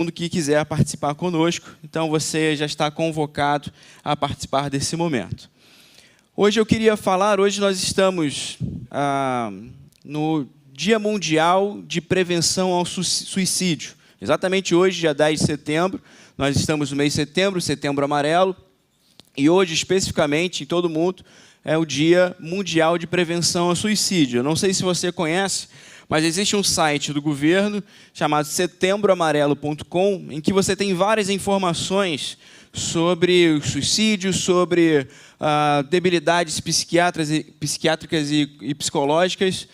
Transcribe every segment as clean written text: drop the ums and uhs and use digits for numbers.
mundo que quiser participar conosco. Então, você já está convocado a participar desse momento. Hoje nós estamos no Dia Mundial de Prevenção ao Suicídio. Exatamente hoje, dia 10 de setembro, nós estamos no mês de setembro, Setembro Amarelo, e hoje, especificamente, em todo o mundo, é o Dia Mundial de Prevenção ao Suicídio. Eu não sei se você conhece, mas existe um site do governo chamado setembroamarelo.com, em que você tem várias informações sobre o suicídio, sobre debilidades psiquiátricas e psicológicas.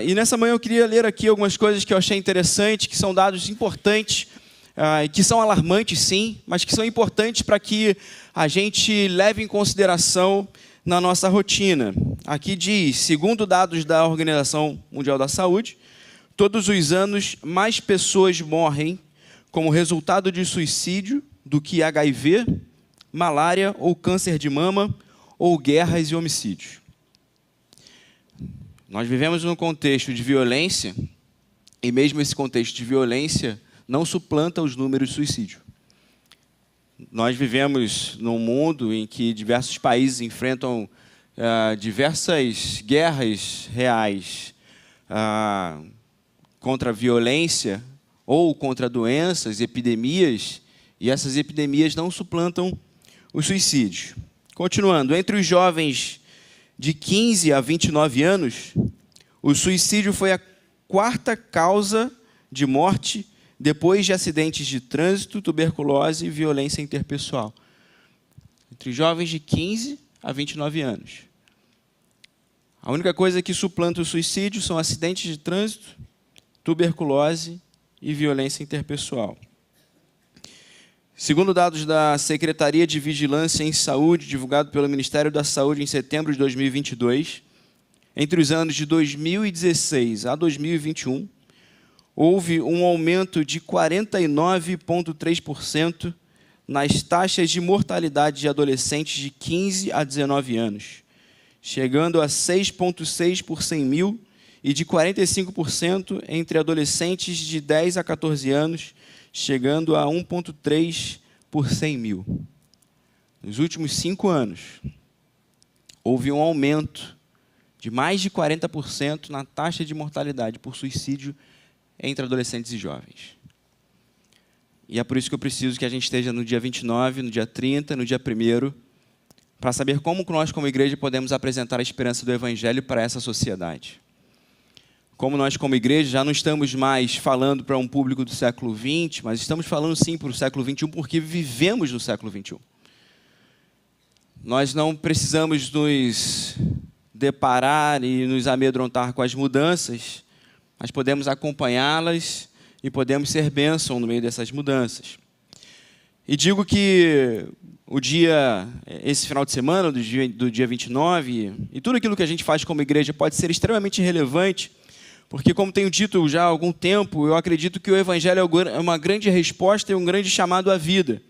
E nessa manhã eu queria ler aqui algumas coisas que eu achei interessantes, que são dados importantes, que são alarmantes, sim, mas que são importantes para que a gente leve em consideração na nossa rotina. Aqui diz, segundo dados da Organização Mundial da Saúde, todos os anos mais pessoas morrem como resultado de suicídio do que HIV, malária ou câncer de mama, ou guerras e homicídios. Nós vivemos num contexto de violência, e mesmo esse contexto de violência não suplanta os números de suicídio. Nós vivemos num mundo em que diversos países enfrentam diversas guerras reais contra a violência ou contra doenças, epidemias, e essas epidemias não suplantam o suicídio. Continuando, entre os jovens de 15 a 29 anos, o suicídio foi a quarta causa de morte depois de acidentes de trânsito, tuberculose e violência interpessoal. Entre jovens de 15 a 29 anos. A única coisa que suplanta o suicídio são acidentes de trânsito, tuberculose e violência interpessoal. Segundo dados da Secretaria de Vigilância em Saúde, divulgado pelo Ministério da Saúde em setembro de 2022, entre os anos de 2016 a 2021, houve um aumento de 49,3% nas taxas de mortalidade de adolescentes de 15 a 19 anos, chegando a 6,6 por 100 mil, e de 45% entre adolescentes de 10 a 14 anos, chegando a 1,3 por 100 mil. Nos últimos 5 anos, houve um aumento de mais de 40% na taxa de mortalidade por suicídio entre adolescentes e jovens. E é por isso que eu preciso que a gente esteja no dia 29, no dia 30, no dia 1º, para saber como nós, como igreja, podemos apresentar a esperança do Evangelho para essa sociedade. Como nós, como igreja, já não estamos mais falando para um público do século XX, mas estamos falando, sim, para o século XXI, porque vivemos no século XXI. Nós não precisamos nos deparar e nos amedrontar com as mudanças, mas podemos acompanhá-las e podemos ser bênção no meio dessas mudanças. E digo que esse final de semana, do dia 29, e tudo aquilo que a gente faz como igreja pode ser extremamente relevante, porque, como tenho dito já há algum tempo, eu acredito que o Evangelho é uma grande resposta e um grande chamado à vida.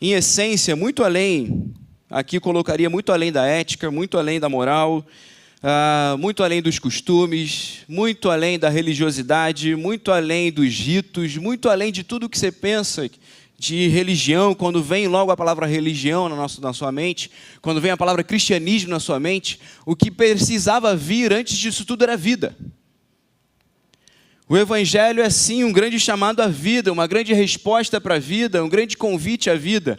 Em essência, muito além, aqui colocaria muito além da ética, muito além da moral, muito além dos costumes, muito além da religiosidade, muito além dos ritos, muito além de tudo que você pensa de religião, quando vem logo a palavra religião na sua mente, quando vem a palavra cristianismo na sua mente, o que precisava vir antes disso tudo era vida. O Evangelho é, sim, um grande chamado à vida, uma grande resposta para a vida, um grande convite à vida.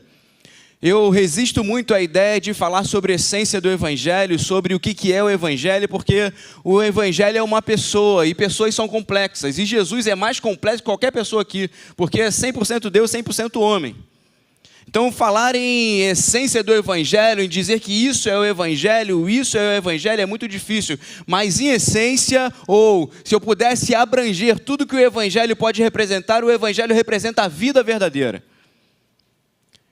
Eu resisto muito à ideia de falar sobre a essência do Evangelho, sobre o que é o Evangelho, porque o Evangelho é uma pessoa, e pessoas são complexas, e Jesus é mais complexo que qualquer pessoa aqui, porque é 100% Deus, 100% homem. Então, falar em essência do Evangelho, em dizer que isso é o Evangelho é muito difícil. Mas em essência, ou se eu pudesse abranger tudo que o Evangelho pode representar, o Evangelho representa a vida verdadeira.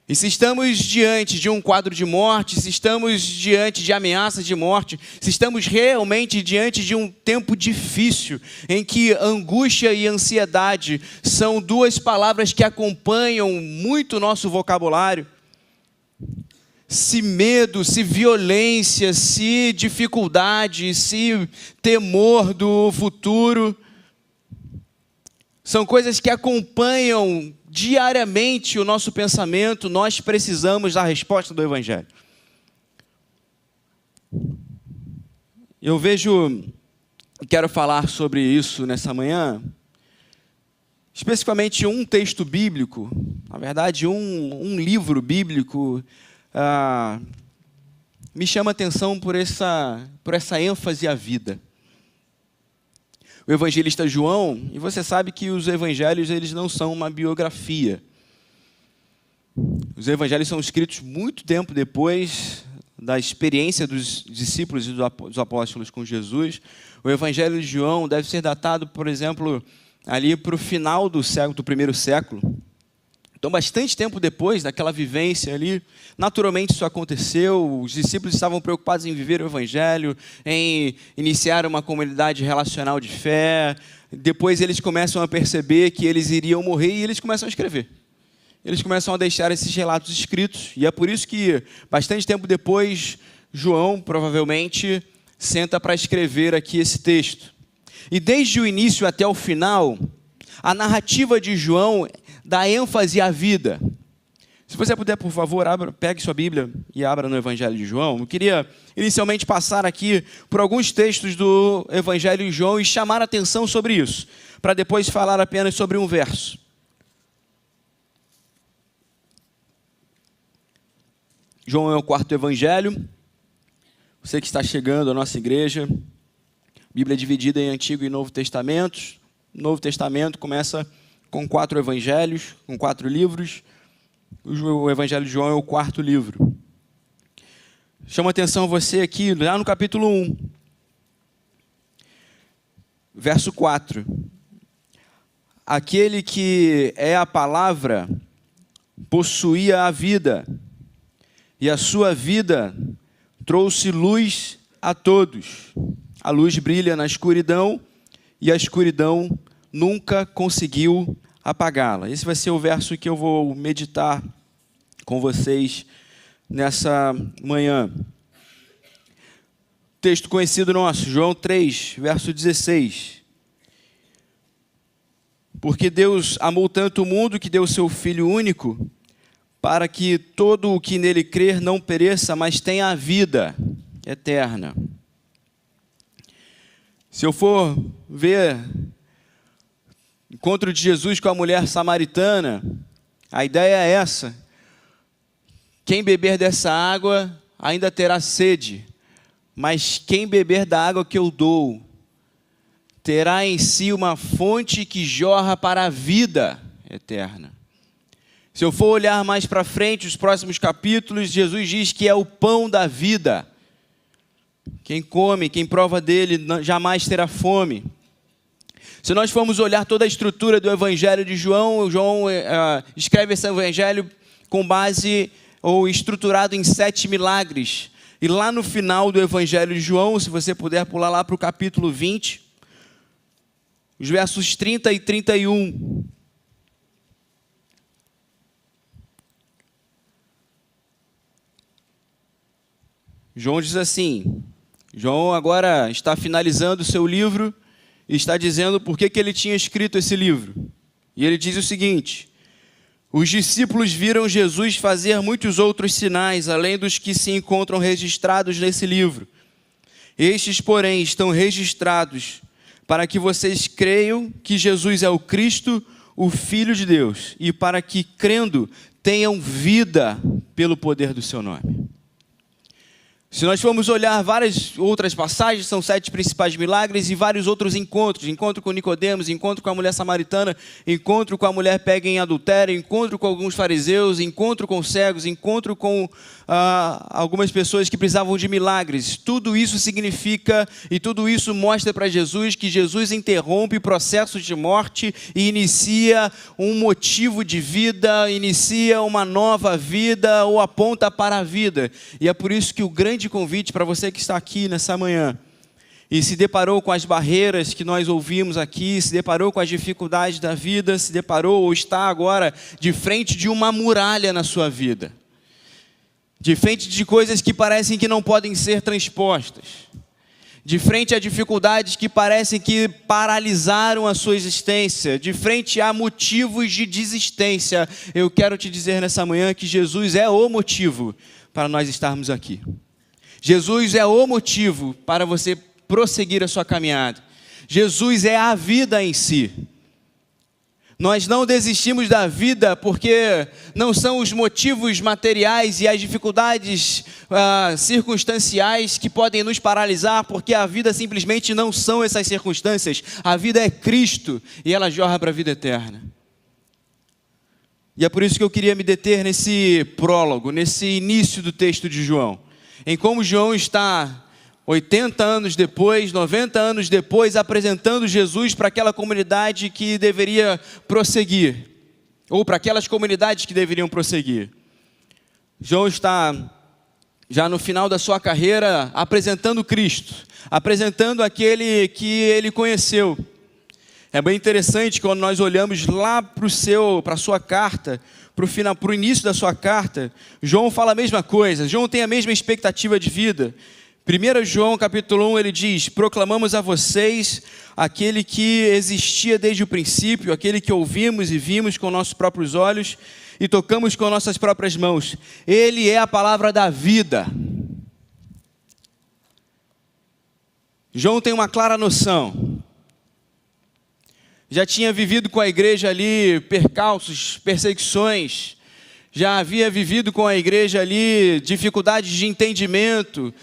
E se estamos diante de um quadro de morte, se estamos diante de ameaças de morte, se estamos realmente diante de um tempo difícil, em que angústia e ansiedade são duas palavras que acompanham muito o nosso vocabulário, se medo, se violência, se dificuldade, se temor do futuro, São coisas que acompanham diariamente o nosso pensamento. Nós precisamos da resposta do Evangelho. Eu quero falar sobre isso nessa manhã, especificamente um texto bíblico, na verdade um livro bíblico, me chama a atenção por essa ênfase à vida. O evangelista João, e você sabe que os evangelhos eles não são uma biografia. Os evangelhos são escritos muito tempo depois da experiência dos discípulos e dos apóstolos com Jesus. O evangelho de João deve ser datado, por exemplo, ali para o final do primeiro século. Então, bastante tempo depois daquela vivência ali, naturalmente isso aconteceu. Os discípulos estavam preocupados em viver o Evangelho, em iniciar uma comunidade relacional de fé. Depois eles começam a perceber que eles iriam morrer e eles começam a escrever. Eles começam a deixar esses relatos escritos. E é por isso que, bastante tempo depois, João, provavelmente, senta para escrever aqui esse texto. E desde o início até o final, a narrativa de João dá ênfase à vida. Se você puder, por favor, pegue sua Bíblia e abra no Evangelho de João. Eu queria inicialmente passar aqui por alguns textos do Evangelho de João e chamar a atenção sobre isso, para depois falar apenas sobre um verso. João é o quarto Evangelho. Você que está chegando à nossa igreja, a Bíblia é dividida em Antigo e Novo Testamentos. O Novo Testamento começa com 4 evangelhos, com 4 livros. O Evangelho de João é o quarto livro. Chama atenção você aqui, lá no capítulo 1, verso 4. Aquele que é a palavra possuía a vida, e a sua vida trouxe luz a todos. A luz brilha na escuridão, e a escuridão nunca conseguiu apagá-la. Esse vai ser o verso que eu vou meditar com vocês nessa manhã. Texto conhecido nosso, João 3, verso 16. Porque Deus amou tanto o mundo que deu o seu Filho único, para que todo o que nele crer não pereça, mas tenha a vida eterna. Se eu for ver o encontro de Jesus com a mulher samaritana, a ideia é essa: quem beber dessa água ainda terá sede, mas quem beber da água que eu dou, terá em si uma fonte que jorra para a vida eterna. Se eu for olhar mais para frente, os próximos capítulos, Jesus diz que é o pão da vida. Quem come, quem prova dele, jamais terá fome. Se nós formos olhar toda a estrutura do Evangelho de João, João escreve esse Evangelho com base, ou estruturado em 7 milagres. E lá no final do Evangelho de João, se você puder pular lá para o capítulo 20, os versos 30 e 31. João diz assim, João agora está finalizando o seu livro e está dizendo por que ele tinha escrito esse livro. E ele diz o seguinte: os discípulos viram Jesus fazer muitos outros sinais, além dos que se encontram registrados nesse livro. Estes, porém, estão registrados para que vocês creiam que Jesus é o Cristo, o Filho de Deus, e para que, crendo, tenham vida pelo poder do seu nome. Se nós formos olhar várias outras passagens, são 7 principais milagres e vários outros encontros. Encontro com Nicodemos, encontro com a mulher samaritana, encontro com a mulher pega em adultério, encontro com alguns fariseus, encontro com cegos, encontro com algumas pessoas que precisavam de milagres. Tudo isso significa e tudo isso mostra para Jesus que Jesus interrompe processos de morte e inicia um motivo de vida, inicia uma nova vida ou aponta para a vida. E é por isso que o grande convite para você que está aqui nessa manhã e se deparou com as barreiras que nós ouvimos aqui, se deparou com as dificuldades da vida, se deparou ou está agora de frente de uma muralha na sua vida, de frente de coisas que parecem que não podem ser transpostas, de frente a dificuldades que parecem que paralisaram a sua existência, de frente a motivos de desistência, eu quero te dizer nessa manhã que Jesus é o motivo para nós estarmos aqui. Jesus é o motivo para você prosseguir a sua caminhada. Jesus é a vida em si. Nós não desistimos da vida porque não são os motivos materiais e as dificuldades circunstanciais que podem nos paralisar, porque a vida simplesmente não são essas circunstâncias. A vida é Cristo e ela jorra para a vida eterna. E é por isso que eu queria me deter nesse prólogo, nesse início do texto de João, em como João está 80 anos depois, 90 anos depois, apresentando Jesus para aquela comunidade que deveria prosseguir, ou para aquelas comunidades que deveriam prosseguir. João está já no final da sua carreira apresentando Cristo, apresentando aquele que ele conheceu. É bem interessante quando nós olhamos lá para a sua carta, para o início da sua carta, João fala a mesma coisa, João tem a mesma expectativa de vida. 1 João capítulo 1, ele diz: proclamamos a vocês aquele que existia desde o princípio, aquele que ouvimos e vimos com nossos próprios olhos e tocamos com nossas próprias mãos. Ele é a palavra da vida. João tem uma clara noção. Já tinha vivido com a igreja ali percalços, perseguições, já havia vivido com a igreja ali dificuldades de entendimento,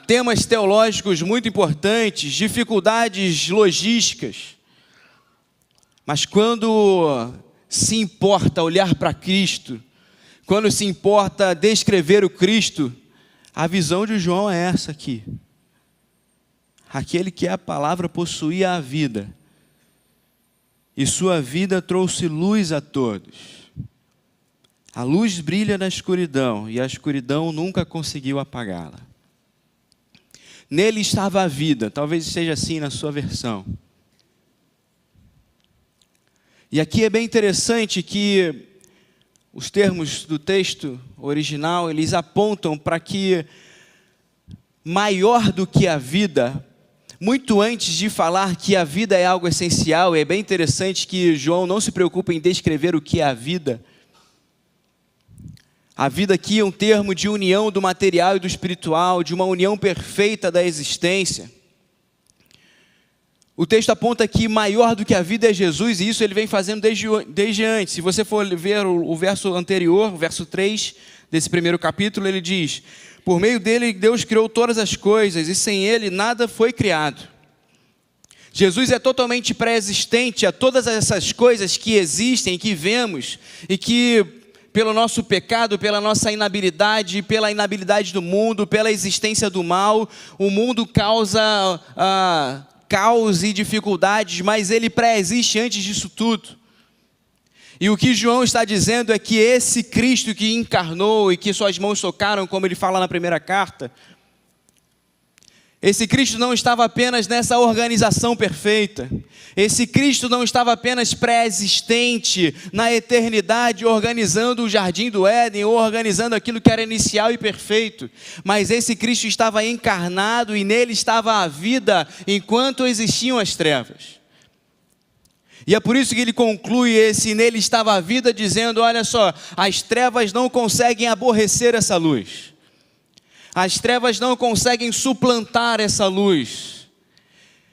temas teológicos muito importantes, dificuldades logísticas. Mas quando se importa olhar para Cristo, quando se importa descrever o Cristo, a visão de João é essa aqui. Aquele que é a palavra possuía a vida, e sua vida trouxe luz a todos. A luz brilha na escuridão, e a escuridão nunca conseguiu apagá-la. Nele estava a vida, talvez seja assim na sua versão. E aqui é bem interessante que os termos do texto original, eles apontam para que maior do que a vida, muito antes de falar que a vida é algo essencial, é bem interessante que João não se preocupa em descrever o que é a vida. A vida aqui é um termo de união do material e do espiritual, de uma união perfeita da existência. O texto aponta que maior do que a vida é Jesus, e isso ele vem fazendo desde antes. Se você for ver o verso anterior, o verso 3 desse primeiro capítulo, ele diz: por meio dele Deus criou todas as coisas, e sem ele nada foi criado. Jesus é totalmente pré-existente a todas essas coisas que existem, que vemos, e que pelo nosso pecado, pela nossa inabilidade, pela inabilidade do mundo, pela existência do mal, o mundo causa caos e dificuldades, mas ele pré-existe antes disso tudo. E o que João está dizendo é que esse Cristo que encarnou e que suas mãos tocaram, como ele fala na primeira carta, esse Cristo não estava apenas nessa organização perfeita. Esse Cristo não estava apenas pré-existente na eternidade, organizando o jardim do Éden, ou organizando aquilo que era inicial e perfeito. Mas esse Cristo estava encarnado e nele estava a vida enquanto existiam as trevas. E é por isso que ele conclui esse nele estava a vida, dizendo: olha só, as trevas não conseguem aborrecer essa luz. As trevas não conseguem suplantar essa luz.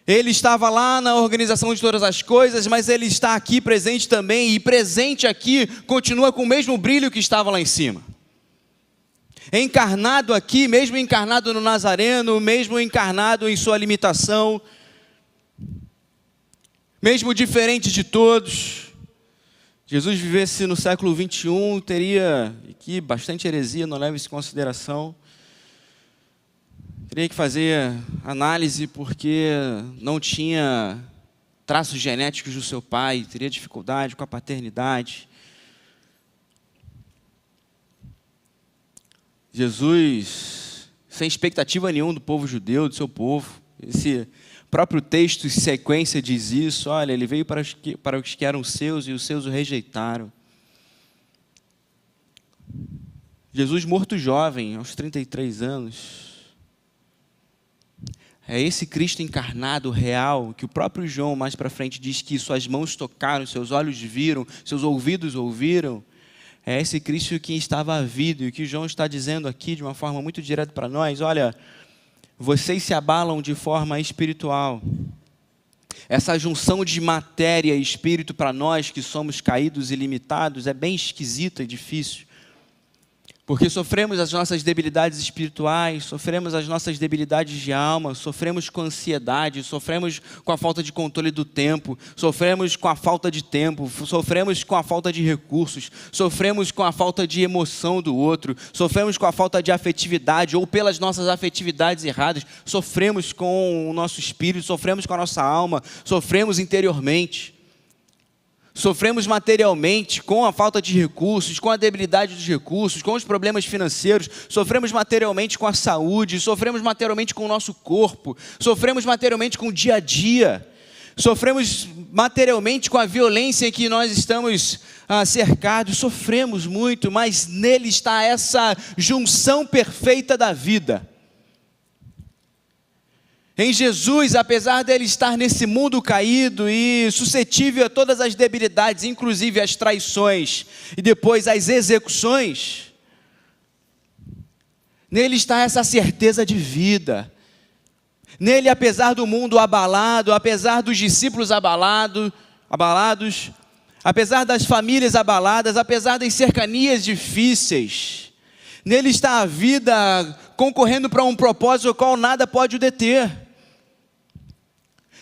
Ele estava lá na organização de todas as coisas, mas ele está aqui presente também, e presente aqui continua com o mesmo brilho que estava lá em cima. Encarnado aqui, mesmo encarnado no Nazareno, mesmo encarnado em sua limitação, mesmo diferente de todos. Jesus vivesse no século 21, teria aqui bastante heresia, não leva isso em consideração. Teria que fazer análise porque não tinha traços genéticos do seu pai, teria dificuldade com a paternidade. Jesus, sem expectativa nenhuma do povo judeu, do seu povo. Esse próprio texto em sequência diz isso. Olha, ele veio para os que eram seus e os seus o rejeitaram. Jesus morto jovem, aos 33 anos. É esse Cristo encarnado, real, que o próprio João mais para frente diz que suas mãos tocaram, seus olhos viram, seus ouvidos ouviram. É esse Cristo que estava à vida, e o que João está dizendo aqui de uma forma muito direta para nós: olha, vocês se abalam de forma espiritual. Essa junção de matéria e espírito para nós que somos caídos e limitados é bem esquisita e difícil. Porque sofremos as nossas debilidades espirituais, sofremos as nossas debilidades de alma, sofremos com ansiedade, sofremos com a falta de controle do tempo, sofremos com a falta de tempo, sofremos com a falta de recursos, sofremos com a falta de emoção do outro, sofremos com a falta de afetividade ou pelas nossas afetividades erradas, sofremos com o nosso espírito, sofremos com a nossa alma, sofremos interiormente. Sofremos materialmente com a falta de recursos, com a debilidade dos recursos, com os problemas financeiros, sofremos materialmente com a saúde, sofremos materialmente com o nosso corpo, sofremos materialmente com o dia a dia, sofremos materialmente com a violência em que nós estamos cercados, sofremos muito, mas nele está essa junção perfeita da vida. Em Jesus, apesar dele estar nesse mundo caído e suscetível a todas as debilidades, inclusive as traições e depois as execuções, nele está essa certeza de vida. Nele, apesar do mundo abalado, apesar dos discípulos abalados, apesar das famílias abaladas, apesar das cercanias difíceis, nele está a vida concorrendo para um propósito ao qual nada pode o deter.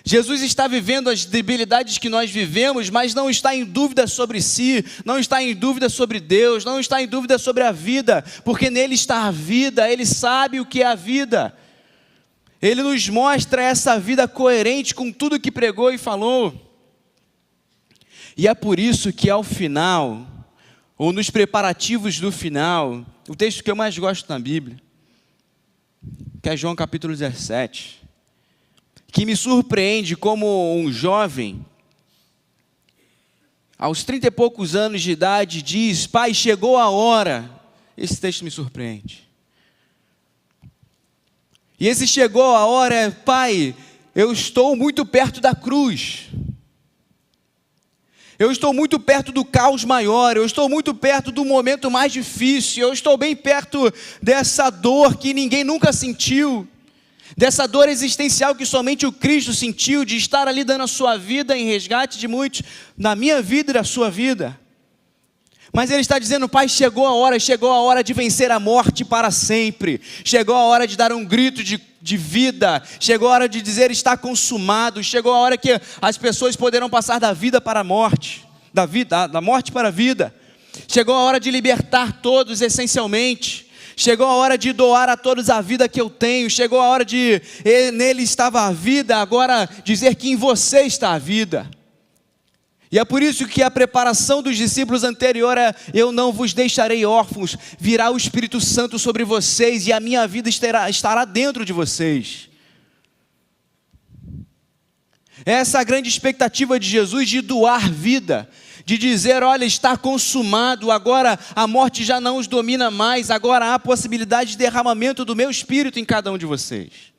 Jesus está vivendo as debilidades que nós vivemos, mas não está em dúvida sobre si, não está em dúvida sobre Deus, não está em dúvida sobre a vida, porque nele está a vida, ele sabe o que é a vida. Ele nos mostra essa vida coerente com tudo que pregou e falou. E é por isso que ao final, ou nos preparativos do final, o texto que eu mais gosto na Bíblia, que é João capítulo 17, que me surpreende como um jovem, aos 30 e poucos anos de idade, diz: pai, chegou a hora. Esse texto me surpreende. E esse chegou a hora é: pai, eu estou muito perto da cruz. Eu estou muito perto do caos maior, eu estou muito perto do momento mais difícil, eu estou bem perto dessa dor que ninguém nunca sentiu, dessa dor existencial que somente o Cristo sentiu, de estar ali dando a sua vida em resgate de muitos, na minha vida e da sua vida. Mas ele está dizendo: pai, chegou a hora de vencer a morte para sempre, chegou a hora de dar um grito de vida, chegou a hora de dizer está consumado, chegou a hora que as pessoas poderão passar da vida para a morte, da morte para a vida, chegou a hora de libertar todos essencialmente, chegou a hora de doar a todos a vida que eu tenho, chegou a hora de, nele estava a vida, agora dizer que em você está a vida. E é por isso que a preparação dos discípulos anterior é: eu não vos deixarei órfãos, virá o Espírito Santo sobre vocês e a minha vida estará dentro de vocês. Essa é a grande expectativa de Jesus, de doar vida, de dizer: olha, está consumado, agora a morte já não os domina mais, agora há a possibilidade de derramamento do meu Espírito em cada um de vocês.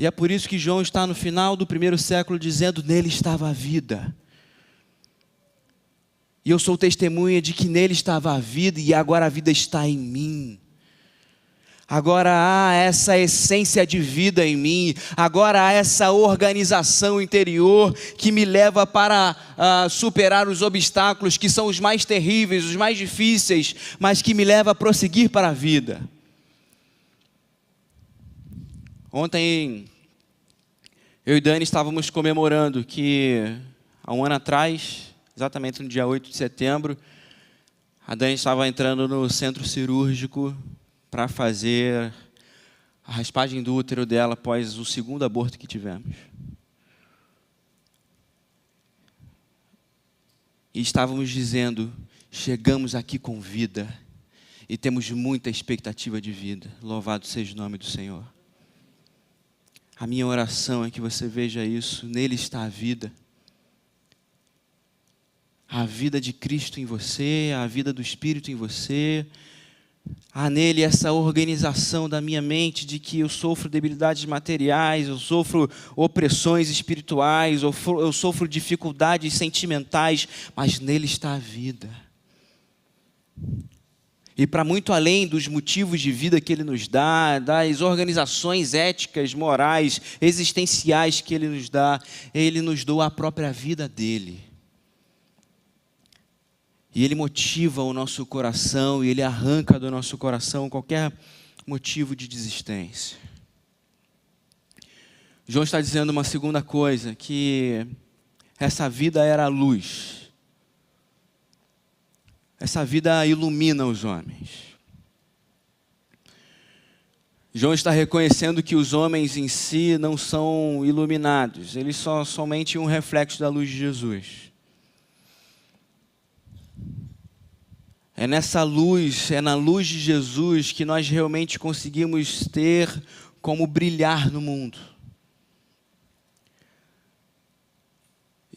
E é por isso que João está no final do primeiro século dizendo: nele estava a vida. E eu sou testemunha de que nele estava a vida e agora a vida está em mim. Agora há essa essência de vida em mim, agora há essa organização interior que me leva para superar os obstáculos que são os mais terríveis, os mais difíceis, mas que me leva a prosseguir para a vida. Ontem, eu e Dani estávamos comemorando que, há um ano atrás, exatamente no dia 8 de setembro, a Dani estava entrando no centro cirúrgico para fazer a raspagem do útero dela após o segundo aborto que tivemos. E estávamos dizendo: chegamos aqui com vida e temos muita expectativa de vida. Louvado seja o nome do Senhor. A minha oração é que você veja isso, nele está a vida de Cristo em você, a vida do Espírito em você, Há nele essa organização da minha mente de que eu sofro debilidades materiais, eu sofro opressões espirituais, eu sofro dificuldades sentimentais, mas nele está a vida. E para muito além dos motivos de vida que Ele nos dá, das organizações éticas, morais, existenciais que Ele nos doa a própria vida dEle. E Ele motiva o nosso coração, e Ele arranca do nosso coração qualquer motivo de desistência. João está dizendo uma segunda coisa, que essa vida era a luz. Essa vida ilumina os homens. João está reconhecendo que os homens em si não são iluminados, eles são somente um reflexo da luz de Jesus. É nessa luz, é na luz de Jesus que nós realmente conseguimos ter como brilhar no mundo.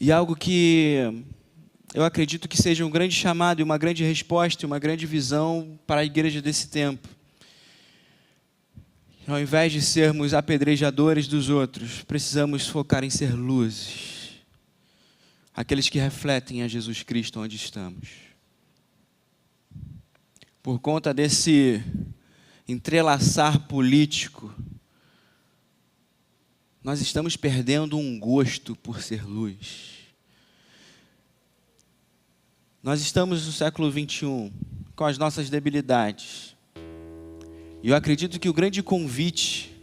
E algo que eu acredito que seja um grande chamado e uma grande resposta e uma grande visão para a igreja desse tempo. Ao invés de sermos apedrejadores dos outros, precisamos focar em ser luzes. Aqueles que refletem a Jesus Cristo onde estamos. Por conta desse entrelaçar político, nós estamos perdendo um gosto por ser luz. Nós estamos no século 21, com as nossas debilidades. E eu acredito que o grande convite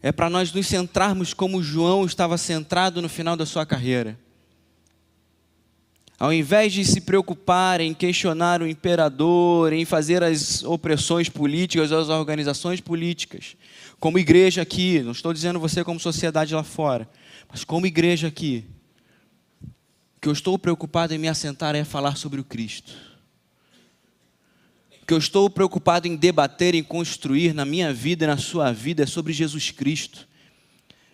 é para nós nos centrarmos como João estava centrado no final da sua carreira. Ao invés de se preocupar em questionar o imperador, em fazer as opressões políticas, as organizações políticas, como igreja aqui, não estou dizendo você como sociedade lá fora, mas como igreja aqui, o que eu estou preocupado em me assentar é falar sobre o Cristo. O que eu estou preocupado em debater, em construir na minha vida e na sua vida é sobre Jesus Cristo.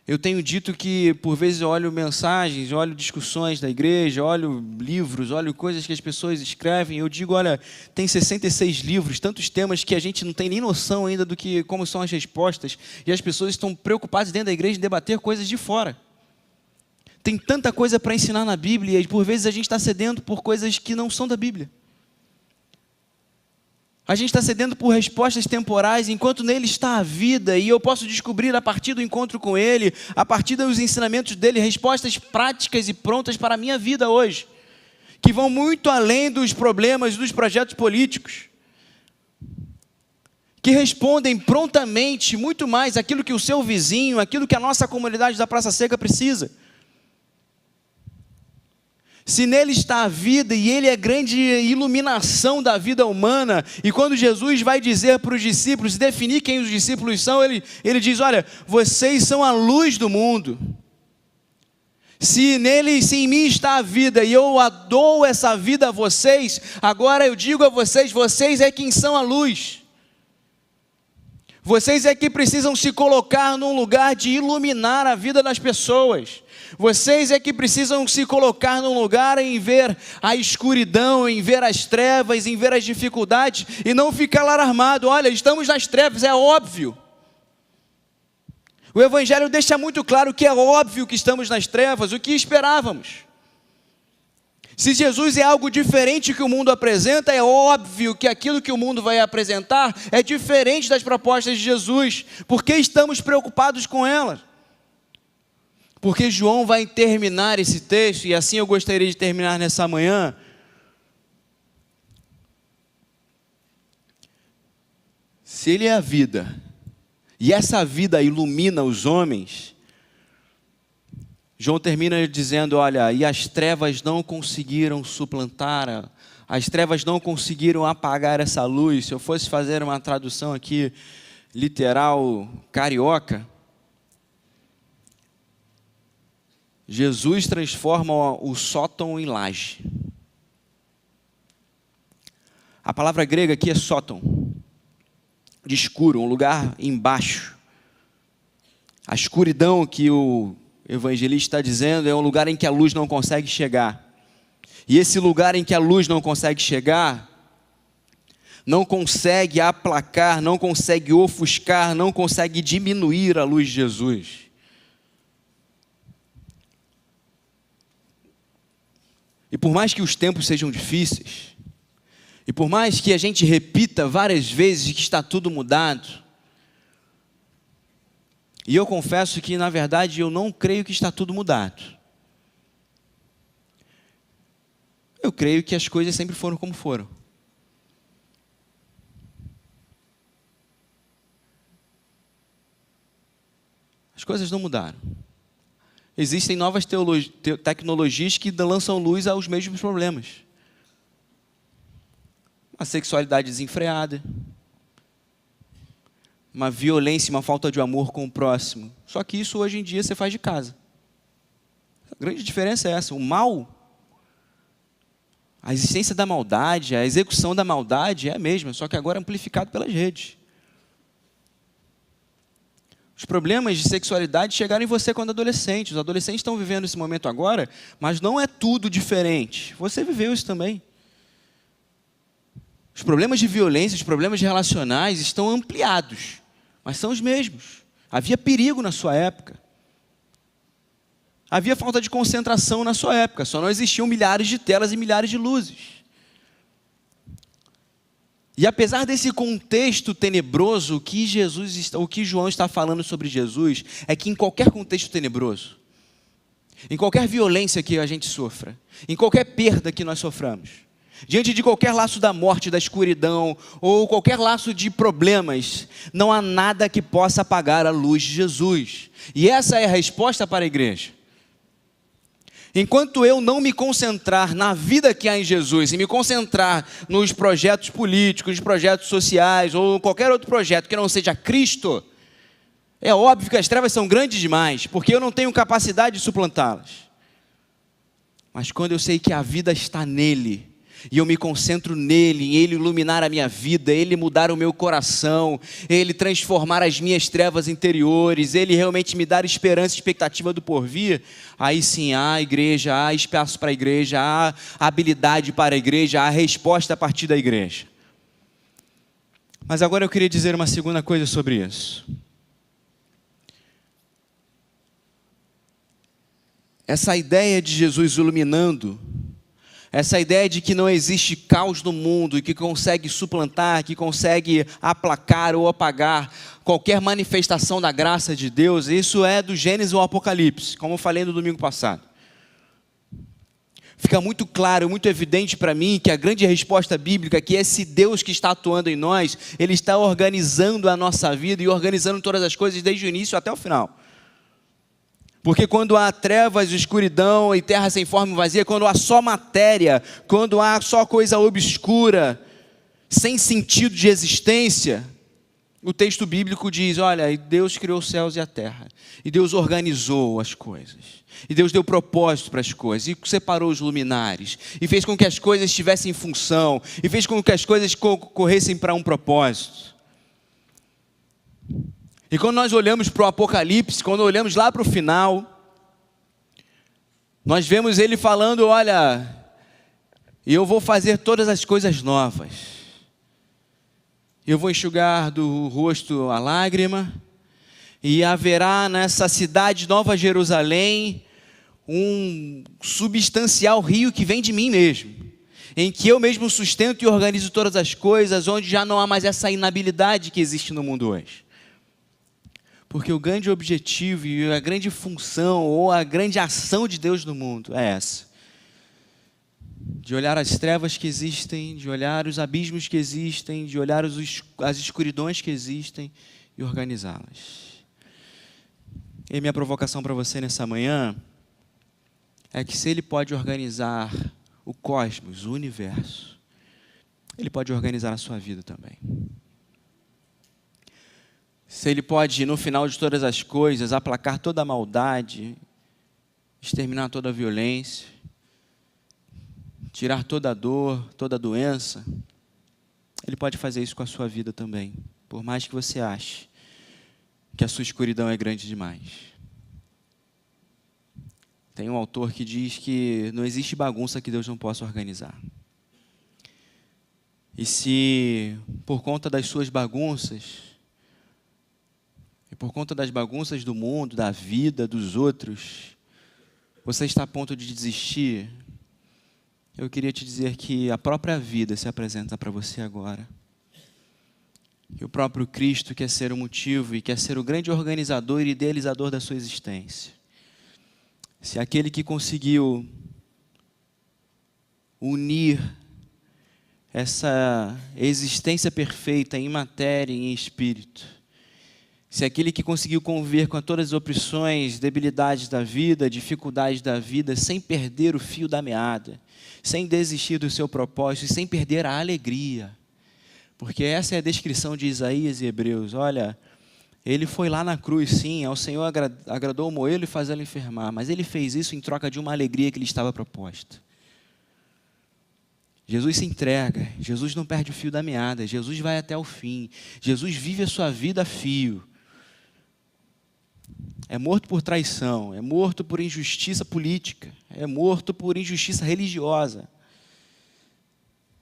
Eu tenho dito que, por vezes, eu olho mensagens, olho discussões da igreja, olho livros, olho coisas que as pessoas escrevem. Eu digo, olha, tem 66 livros, tantos temas que a gente não tem nem noção ainda do que, como são as respostas. E as pessoas estão preocupadas dentro da igreja em debater coisas de fora. Tem tanta coisa para ensinar na Bíblia e, por vezes, a gente está cedendo por coisas que não são da Bíblia. A gente está cedendo por respostas temporais, enquanto nele está a vida, e eu posso descobrir a partir do encontro com ele, a partir dos ensinamentos dele, respostas práticas e prontas para a minha vida hoje, que vão muito além dos problemas, dos projetos políticos, que respondem prontamente muito mais aquilo que o seu vizinho, aquilo que a nossa comunidade da Praça Seca precisa. Se nele está a vida e ele é a grande iluminação da vida humana, e quando Jesus vai dizer para os discípulos, definir quem os discípulos são, ele diz, olha, vocês são a luz do mundo. Se em mim está a vida e eu dou essa vida a vocês, agora eu digo a vocês, vocês é quem são a luz. Vocês é que precisam se colocar num lugar de iluminar a vida das pessoas. Vocês é que precisam se colocar num lugar em ver a escuridão, em ver as trevas, em ver as dificuldades e não ficar alarmado. Olha, estamos nas trevas, é óbvio. O Evangelho deixa muito claro que é óbvio que estamos nas trevas, o que esperávamos. Se Jesus é algo diferente que o mundo apresenta, é óbvio que aquilo que o mundo vai apresentar é diferente das propostas de Jesus. Por que estamos preocupados com elas? Porque João vai terminar esse texto, e assim eu gostaria de terminar nessa manhã. Se ele é a vida, e essa vida ilumina os homens, João termina dizendo, olha, e as trevas não conseguiram suplantar, as trevas não conseguiram apagar essa luz. Se eu fosse fazer uma tradução aqui, literal, carioca, Jesus transforma o sótão em laje. A palavra grega aqui é sótão, de escuro, um lugar embaixo. A escuridão que o evangelista está dizendo é um lugar em que a luz não consegue chegar. E esse lugar em que a luz não consegue chegar não consegue aplacar, não consegue ofuscar, não consegue diminuir a luz de Jesus. E por mais que os tempos sejam difíceis, e por mais que a gente repita várias vezes que está tudo mudado, e eu confesso que, na verdade, eu não creio que está tudo mudado. Eu creio que as coisas sempre foram como foram. As coisas não mudaram. Existem novas tecnologias que lançam luz aos mesmos problemas. Uma sexualidade desenfreada, uma violência, uma falta de amor com o próximo. Só que isso hoje em dia você faz de casa. A grande diferença é essa. O mal, a existência da maldade, a execução da maldade é a mesma, só que agora amplificado pelas redes. Os problemas de sexualidade chegaram em você quando adolescente. Os adolescentes estão vivendo esse momento agora, mas não é tudo diferente. Você viveu isso também. Os problemas de violência, os problemas relacionais estão ampliados, mas são os mesmos. Havia perigo na sua época. Havia falta de concentração na sua época, só não existiam milhares de telas e milhares de luzes. E apesar desse contexto tenebroso, o que João está falando sobre Jesus é que em qualquer contexto tenebroso, em qualquer violência que a gente sofra, em qualquer perda que nós soframos, diante de qualquer laço da morte, da escuridão, ou qualquer laço de problemas, não há nada que possa apagar a luz de Jesus. E essa é a resposta para a igreja. Enquanto eu não me concentrar na vida que há em Jesus, e me concentrar nos projetos políticos, nos projetos sociais, ou qualquer outro projeto que não seja Cristo, é óbvio que as trevas são grandes demais, porque eu não tenho capacidade de suplantá-las. Mas quando eu sei que a vida está nele, e eu me concentro nele, em ele iluminar a minha vida, ele mudar o meu coração, ele transformar as minhas trevas interiores, ele realmente me dar esperança e expectativa do porvir, aí sim há igreja, há espaço para a igreja, há habilidade para a igreja, há resposta a partir da igreja. Mas agora eu queria dizer uma segunda coisa sobre isso. Essa ideia de Jesus iluminando, essa ideia de que não existe caos no mundo e que consegue suplantar, que consegue aplacar ou apagar qualquer manifestação da graça de Deus, isso é do Gênesis ao Apocalipse, como eu falei no domingo passado. Fica muito claro, muito evidente para mim que a grande resposta bíblica, que esse Deus que está atuando em nós, Ele está organizando a nossa vida e organizando todas as coisas desde o início até o final. Porque quando há trevas, escuridão e terra sem forma e vazia, quando há só matéria, quando há só coisa obscura, sem sentido de existência, o texto bíblico diz, olha, e Deus criou os céus e a terra, e Deus organizou as coisas, e Deus deu propósito para as coisas, e separou os luminares, e fez com que as coisas estivessem em função, e fez com que as coisas corressem para um propósito. E quando nós olhamos para o Apocalipse, quando olhamos lá para o final, nós vemos ele falando, olha, eu vou fazer todas as coisas novas. Eu vou enxugar do rosto a lágrima, e haverá nessa cidade Nova Jerusalém um substancial rio que vem de mim mesmo, em que eu mesmo sustento e organizo todas as coisas, onde já não há mais essa inabilidade que existe no mundo hoje. Porque o grande objetivo e a grande função ou a grande ação de Deus no mundo é essa. De olhar as trevas que existem, de olhar os abismos que existem, de olhar as escuridões que existem e organizá-las. E minha provocação para você nessa manhã é que se Ele pode organizar o cosmos, o universo, Ele pode organizar a sua vida também. Se Ele pode, no final de todas as coisas, aplacar toda a maldade, exterminar toda a violência, tirar toda a dor, toda a doença, Ele pode fazer isso com a sua vida também, por mais que você ache que a sua escuridão é grande demais. Tem um autor que diz que não existe bagunça que Deus não possa organizar. E se por conta das suas bagunças, e por conta das bagunças do mundo, da vida, dos outros, você está a ponto de desistir, eu queria te dizer que a própria vida se apresenta para você agora. Que o próprio Cristo quer ser o motivo e quer ser o grande organizador e idealizador da sua existência. Se aquele que conseguiu unir essa existência perfeita em matéria e em espírito, se aquele que conseguiu conviver com todas as opressões, debilidades da vida, dificuldades da vida, sem perder o fio da meada, sem desistir do seu propósito e sem perder a alegria, porque essa é a descrição de Isaías e Hebreus. Olha, ele foi lá na cruz, sim, ao Senhor agradou moê-lo e fazê-lo enfermar, mas ele fez isso em troca de uma alegria que lhe estava proposta. Jesus se entrega, Jesus não perde o fio da meada, Jesus vai até o fim, Jesus vive a sua vida a fio. É morto por traição, é morto por injustiça política, é morto por injustiça religiosa.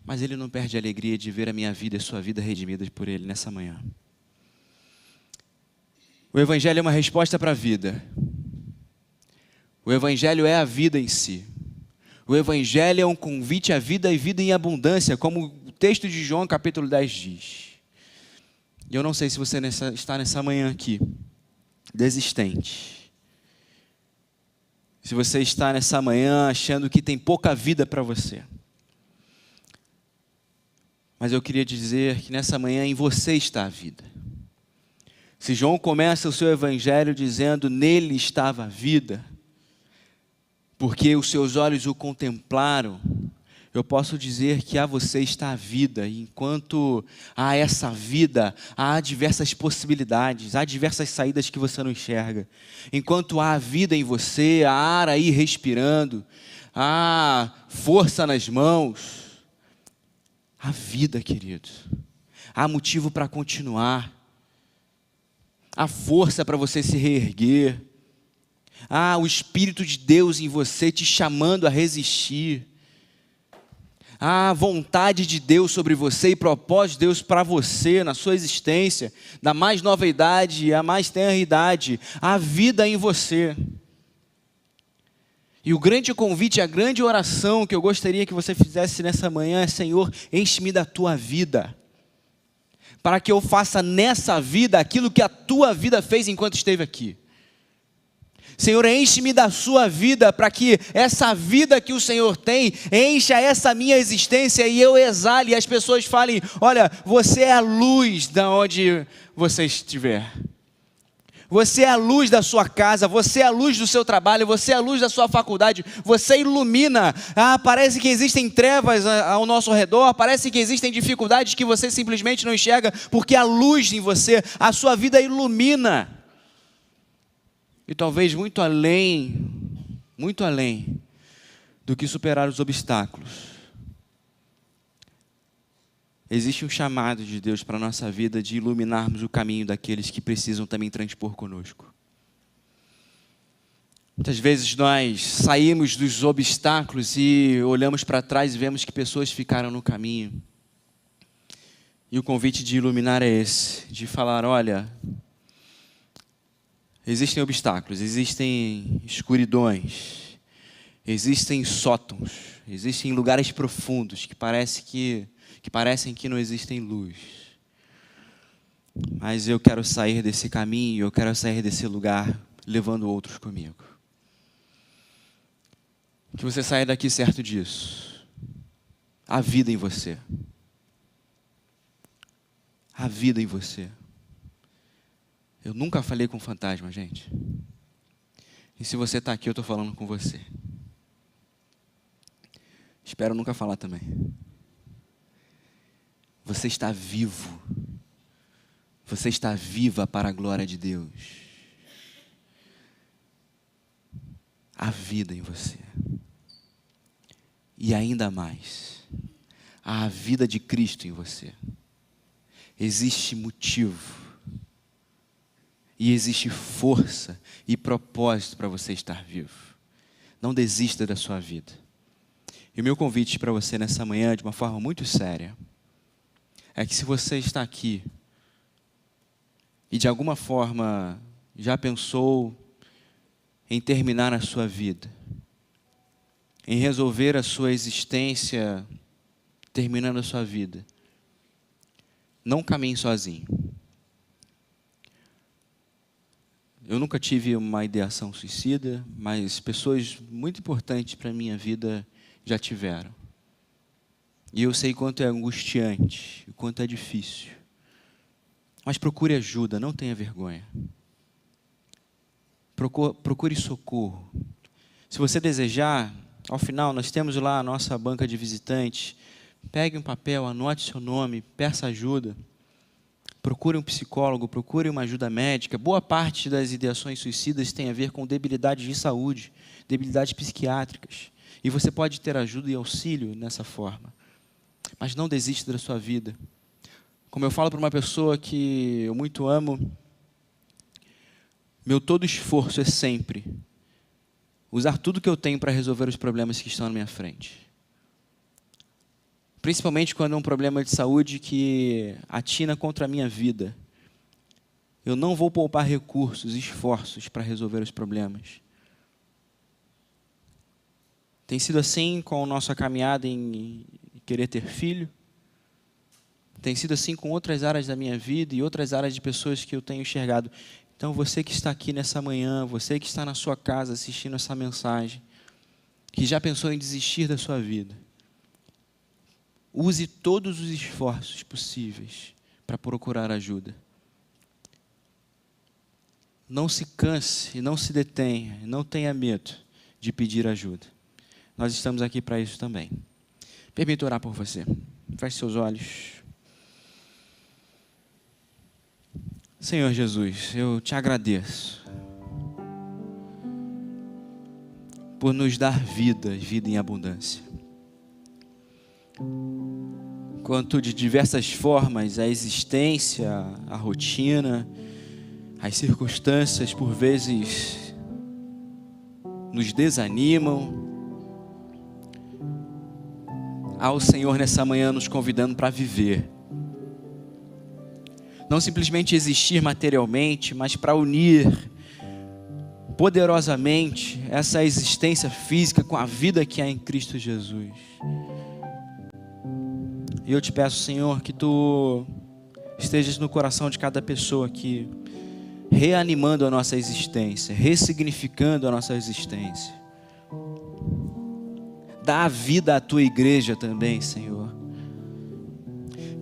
Mas ele não perde a alegria de ver a minha vida e a sua vida redimidas por ele nessa manhã. O Evangelho é uma resposta para a vida. O Evangelho é a vida em si. O Evangelho é um convite à vida e vida em abundância, como o texto de João capítulo 10 diz. E eu não sei se você está nessa manhã aqui, desistente. Se você está nessa manhã achando que tem pouca vida para você. Mas eu queria dizer que nessa manhã em você está a vida. Se João começa o seu evangelho dizendo, nele estava a vida, porque os seus olhos o contemplaram, eu posso dizer que a você está a vida, e enquanto há essa vida, há diversas possibilidades, há diversas saídas que você não enxerga. Enquanto há vida em você, há ar aí respirando, há força nas mãos, há vida, querido. Há motivo para continuar, há força para você se reerguer, há o Espírito de Deus em você te chamando a resistir. Há a vontade de Deus sobre você e propósito de Deus para você, na sua existência, da mais nova idade à mais tenra idade, há vida em você. E o grande convite, a grande oração que eu gostaria que você fizesse nessa manhã é: Senhor, enche-me da tua vida, para que eu faça nessa vida aquilo que a tua vida fez enquanto esteve aqui. Senhor, enche-me da sua vida, para que essa vida que o Senhor tem, encha essa minha existência e eu exale, e as pessoas falem, olha, você é a luz de onde você estiver. Você é a luz da sua casa, você é a luz do seu trabalho, você é a luz da sua faculdade, você ilumina. Parece que existem trevas ao nosso redor, parece que existem dificuldades que você simplesmente não enxerga, porque a luz em você, a sua vida ilumina. E talvez muito além do que superar os obstáculos, existe um chamado de Deus para a nossa vida de iluminarmos o caminho daqueles que precisam também transpor conosco. Muitas vezes nós saímos dos obstáculos e olhamos para trás e vemos que pessoas ficaram no caminho. E o convite de iluminar é esse, de falar, olha, existem obstáculos, existem escuridões, existem sótãos, existem lugares profundos que parecem que não existem luz. Mas eu quero sair desse caminho, eu quero sair desse lugar levando outros comigo. Que você saia daqui certo disso. Há vida em você. Há vida em você. Eu nunca falei com fantasma, gente. E se você está aqui, eu estou falando com você. Espero nunca falar também. Você está vivo. Você está viva para a glória de Deus. Há vida em você. E ainda mais, há a vida de Cristo em você. Existe motivo. E existe força e propósito para você estar vivo. Não desista da sua vida. E o meu convite para você nessa manhã, de uma forma muito séria, é que se você está aqui e de alguma forma já pensou em terminar a sua vida, em resolver a sua existência terminando a sua vida, não caminhe sozinho. Eu nunca tive uma ideação suicida, mas pessoas muito importantes para a minha vida já tiveram. E eu sei quanto é angustiante, o quanto é difícil. Mas procure ajuda, não tenha vergonha. Procure socorro. Se você desejar, ao final nós temos lá a nossa banca de visitantes. Pegue um papel, anote seu nome, peça ajuda. Procure um psicólogo, procure uma ajuda médica. Boa parte das ideações suicidas tem a ver com debilidades de saúde, debilidades psiquiátricas. E você pode ter ajuda e auxílio nessa forma. Mas não desista da sua vida. Como eu falo para uma pessoa que eu muito amo, meu todo esforço é sempre usar tudo que eu tenho para resolver os problemas que estão na minha frente. Principalmente quando é um problema de saúde que atina contra a minha vida. Eu não vou poupar recursos, esforços para resolver os problemas. Tem sido assim com a nossa caminhada em querer ter filho. Tem sido assim com outras áreas da minha vida e outras áreas de pessoas que eu tenho enxergado. Então, você que está aqui nessa manhã, você que está na sua casa assistindo essa mensagem, que já pensou em desistir da sua vida, use todos os esforços possíveis para procurar ajuda. Não se canse, não se detenha, não tenha medo de pedir ajuda. Nós estamos aqui para isso também. Permita orar por você. Feche seus olhos. Senhor Jesus, eu te agradeço por nos dar vida, vida em abundância. Quanto de diversas formas a existência, a rotina, as circunstâncias por vezes nos desanimam, há o Senhor nessa manhã nos convidando para viver. Não simplesmente existir materialmente, mas para unir poderosamente essa existência física com a vida que há em Cristo Jesus. E eu te peço, Senhor, que Tu estejas no coração de cada pessoa aqui, reanimando a nossa existência, ressignificando a nossa existência. Dá vida à Tua igreja também, Senhor.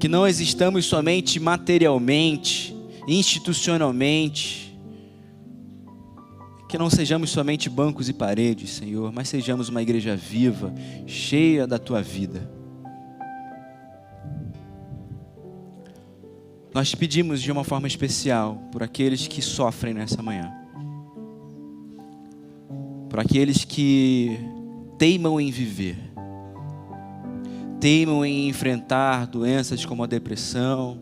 Que não existamos somente materialmente, institucionalmente, que não sejamos somente bancos e paredes, Senhor, mas sejamos uma igreja viva, cheia da Tua vida. Nós te pedimos de uma forma especial por aqueles que sofrem nessa manhã, por aqueles que teimam em viver, teimam em enfrentar doenças como a depressão,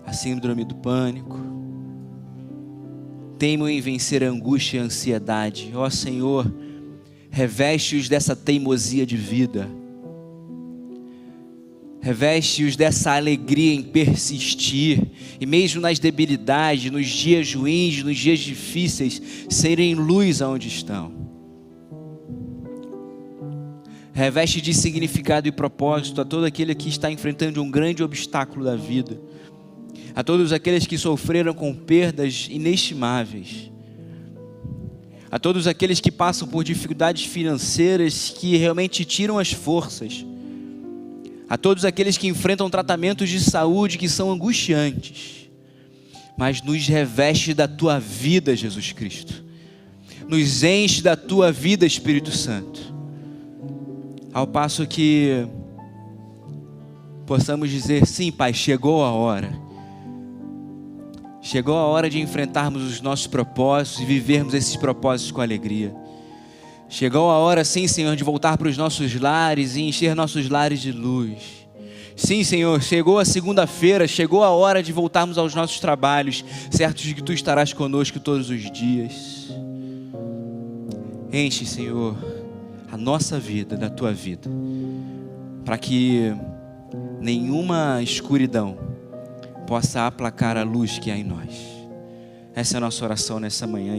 a síndrome do pânico, teimam em vencer a angústia e a ansiedade. Ó Senhor, reveste-os dessa teimosia de vida, reveste-os dessa alegria em persistir, e mesmo nas debilidades, nos dias ruins, nos dias difíceis, serem luz aonde estão. Reveste de significado e propósito a todo aquele que está enfrentando um grande obstáculo da vida, a todos aqueles que sofreram com perdas inestimáveis, a todos aqueles que passam por dificuldades financeiras que realmente tiram as forças, a todos aqueles que enfrentam tratamentos de saúde que são angustiantes, mas nos reveste da Tua vida, Jesus Cristo, nos enche da Tua vida, Espírito Santo, ao passo que possamos dizer: sim, Pai, chegou a hora. Chegou a hora de enfrentarmos os nossos propósitos e vivermos esses propósitos com alegria. Chegou a hora, sim, Senhor, de voltar para os nossos lares e encher nossos lares de luz. Sim, Senhor, chegou a segunda-feira, chegou a hora de voltarmos aos nossos trabalhos, certos de que Tu estarás conosco todos os dias. Enche, Senhor, a nossa vida da Tua vida, para que nenhuma escuridão possa aplacar a luz que há em nós. Essa é a nossa oração nessa manhã.